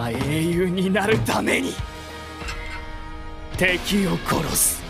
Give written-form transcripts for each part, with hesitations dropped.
が英雄になるために敵を殺す。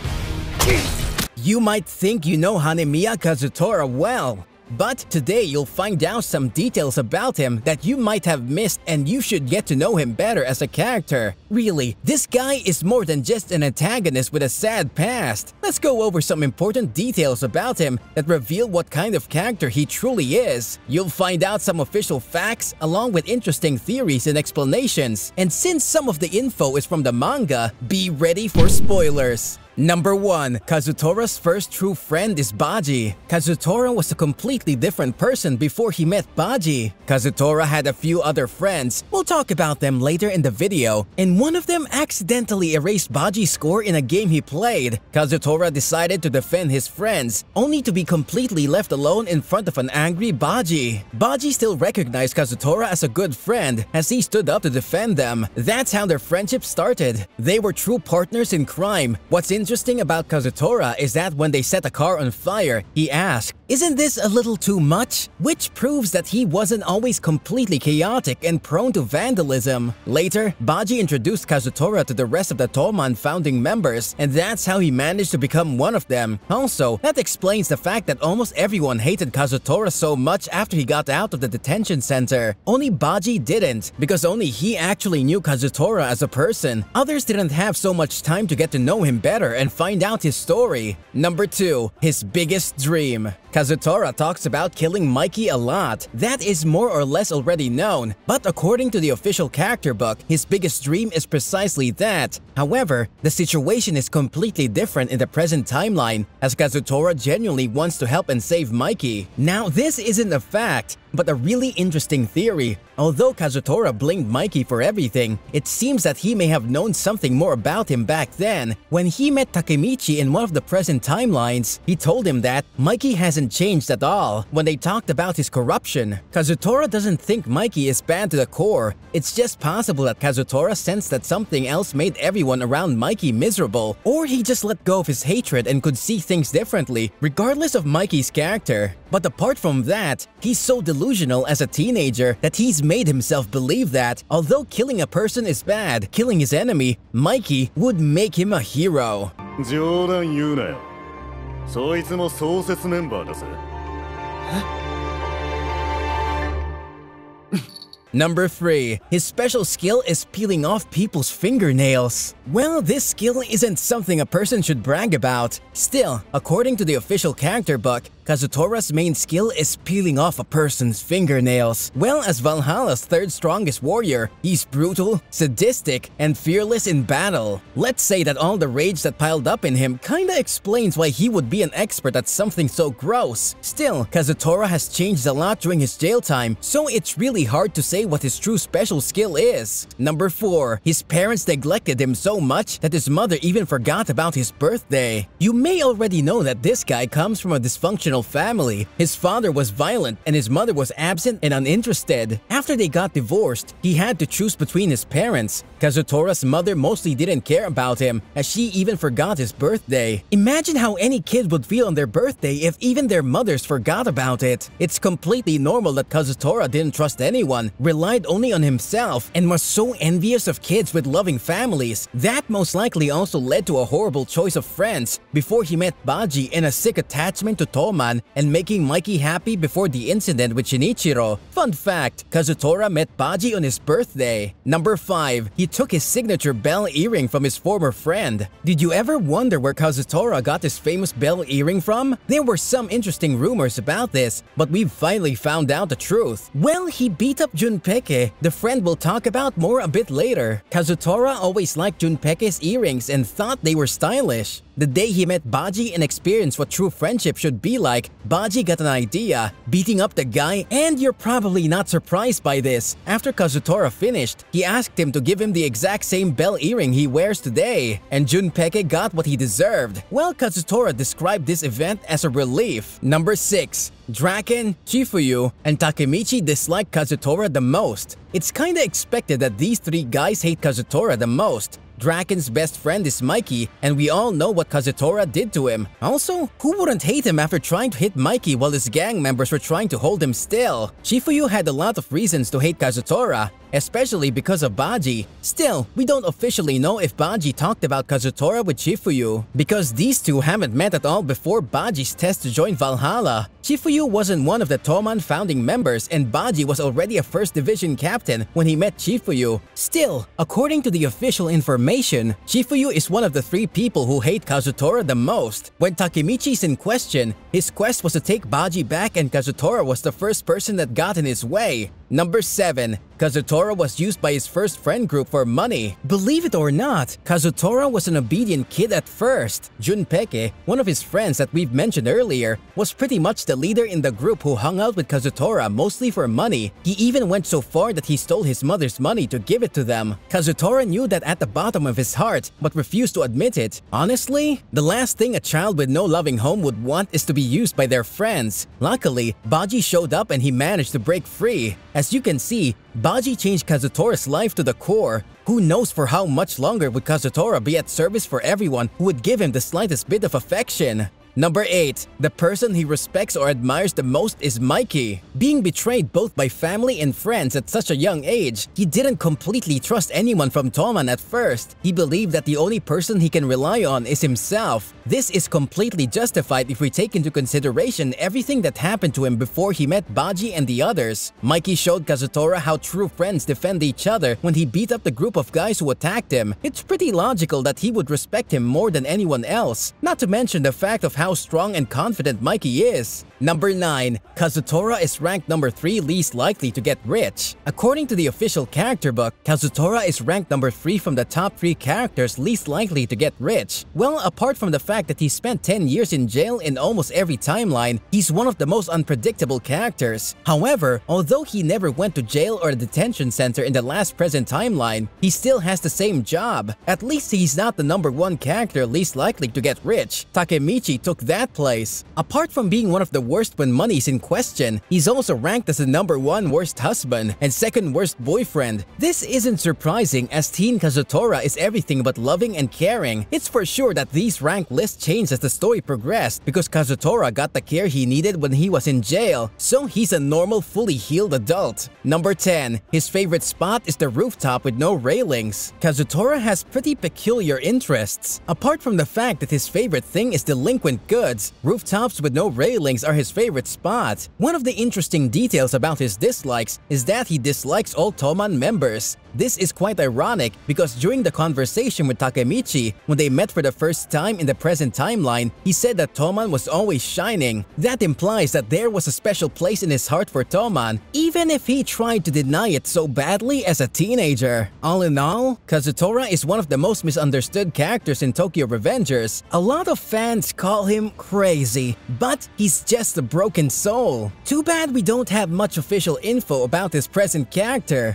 You might think you know Hanemiya Kazutora well, but today you'll find out some details about him that you might have missed, and you should get to know him better as a character. Really, this guy is more than just an antagonist with a sad past. Let's go over some important details about him that reveal what kind of character he truly is. You'll find out some official facts along with interesting theories and explanations. And since some of the info is from the manga, be ready for spoilers. Number 1. Kazutora's first true friend is Baji. Kazutora was a completely different person before he met Baji. Kazutora had a few other friends. We'll talk about them later in the video. And one of them accidentally erased Baji's score in a game he played. Kazutora decided to defend his friends, only to be completely left alone in front of an angry Baji. Baji still recognized Kazutora as a good friend, as he stood up to defend them. That's how their friendship started. They were true partners in crime. What's interesting about Kazutora is that when they set a car on fire, he asked, "Isn't this a little too much?" Which proves that he wasn't always completely chaotic and prone to vandalism. Later, Baji introduced Kazutora to the rest of the Toman founding members, and that's how he managed to become one of them. Also, that explains the fact that almost everyone hated Kazutora so much after he got out of the detention center. Only Baji didn't, because only he actually knew Kazutora as a person. Others didn't have so much time to get to know him better and find out his story. Number 2. His biggest dream. Kazutora talks about killing Mikey a lot. That is more or less already known, but according to the official character book, his biggest dream is precisely that. However, the situation is completely different in the present timeline, as Kazutora genuinely wants to help and save Mikey. Now, this isn't a fact, but a really interesting theory. Although Kazutora blamed Mikey for everything, it seems that he may have known something more about him back then. When he met Takemichi in one of the present timelines, he told him that Mikey hasn't changed at all. When they talked about his corruption, Kazutora doesn't think Mikey is bad to the core. It's just possible that Kazutora sensed that something else made everyone around Mikey miserable, or he just let go of his hatred and could see things differently, regardless of Mikey's character. But apart from that, he's so delusional as a teenager that he's made himself believe that, although killing a person is bad, killing his enemy, Mikey, would make him a hero. 冗談言うなよ。そいつも創設メンバーだぜ。Number 3. His special skill is peeling off people's fingernails. Well, this skill isn't something a person should brag about. Still, according to the official character book, Kazutora's main skill is peeling off a person's fingernails. Well, as Valhalla's third strongest warrior, he's brutal, sadistic, and fearless in battle. Let's say that all the rage that piled up in him kinda explains why he would be an expert at something so gross. Still, Kazutora has changed a lot during his jail time, so it's really hard to say what his true special skill is. Number 4. His parents neglected him so much that his mother even forgot about his birthday. You may already know that this guy comes from a dysfunctional family. His father was violent and his mother was absent and uninterested. After they got divorced, he had to choose between his parents. Kazutora's mother mostly didn't care about him, as she even forgot his birthday. Imagine how any kid would feel on their birthday if even their mothers forgot about it. It's completely normal that Kazutora didn't trust anyone, relied only on himself, and was so envious of kids with loving families. That most likely also led to a horrible choice of friends before he met Baji and a sick attachment to Toman and making Mikey happy before the incident with Shinichiro. Fun fact, Kazutora met Baji on his birthday. Number 5. He took his signature bell earring from his former friend. Did you ever wonder where Kazutora got his famous bell earring from? There were some interesting rumors about this, but we've finally found out the truth. Well, he beat up Junpei, the friend we'll talk about more a bit later. Kazutora always liked Junpei's earrings and thought they were stylish. The day he met Baji and experienced what true friendship should be like, Baji got an idea, beating up the guy, and you're probably not surprised by this. After Kazutora finished, he asked him to give him the exact same bell earring he wears today, and Junpei got what he deserved. Well, Kazutora described this event as a relief. Number 6. Draken, Chifuyu, and Takemichi dislike Kazutora the most. It's kinda expected that these three guys hate Kazutora the most. Draken's best friend is Mikey, and we all know what Kazutora did to him. Also, who wouldn't hate him after trying to hit Mikey while his gang members were trying to hold him still? Chifuyu had a lot of reasons to hate Kazutora, especially because of Baji. Still, we don't officially know if Baji talked about Kazutora with Shifuyu, because these two haven't met at all before Baji's test to join Valhalla. Shifuyu wasn't one of the Toman founding members, and Baji was already a first division captain when he met Shifuyu. Still, according to the official information, Shifuyu is one of the 3 people who hate Kazutora the most. When Takemichi's in question, his quest was to take Baji back, and Kazutora was the first person that got in his way. Number 7. Kazutora was used by his first friend group for money. Believe it or not, Kazutora was an obedient kid at first. Junpei, one of his friends that we've mentioned earlier, was pretty much the leader in the group who hung out with Kazutora mostly for money. He even went so far that he stole his mother's money to give it to them. Kazutora knew that at the bottom of his heart, but refused to admit it. Honestly, the last thing a child with no loving home would want is to be used by their friends. Luckily, Baji showed up and he managed to break free. As you can see, Baji changed Kazutora's life to the core. Who knows for how much longer would Kazutora be at service for everyone who would give him the slightest bit of affection. Number 8. The person he respects or admires the most is Mikey. Being betrayed both by family and friends at such a young age, he didn't completely trust anyone from Toman at first. He believed that the only person he can rely on is himself. This is completely justified if we take into consideration everything that happened to him before he met Baji and the others. Mikey showed Kazutora how true friends defend each other when he beat up the group of guys who attacked him. It's pretty logical that he would respect him more than anyone else, not to mention the fact of how strong and confident Mikey is. Number 9. Kazutora is ranked number 3 least likely to get rich. According to the official character book, Kazutora is ranked number 3 from the top 3 characters least likely to get rich. Well, apart from the fact that he spent 10 years in jail in almost every timeline, he's one of the most unpredictable characters. However, although he never went to jail or a detention center in the last present timeline, he still has the same job. At least he's not the number 1 character least likely to get rich. Takemichi took that place. Apart from being one of the worst when money is in question, he's also ranked as the number 1 worst husband and 2nd worst boyfriend. This isn't surprising as teen Kazutora is everything but loving and caring. It's for sure that these rank lists changed as the story progressed because Kazutora got the care he needed when he was in jail, so he's a normal, fully healed adult. Number 10. His favorite spot is the rooftop with no railings. Kazutora has pretty peculiar interests. Apart from the fact that his favorite thing is delinquent goods, rooftops with no railings are his favorite spot. One of the interesting details about his dislikes is that he dislikes all Toman members. This is quite ironic because during the conversation with Takemichi, when they met for the first time in the present timeline, he said that Toman was always shining. That implies that there was a special place in his heart for Toman, even if he tried to deny it so badly as a teenager. All in all, Kazutora is one of the most misunderstood characters in Tokyo Revengers. A lot of fans call him crazy, but he's just a broken soul. Too bad we don't have much official info about his present character.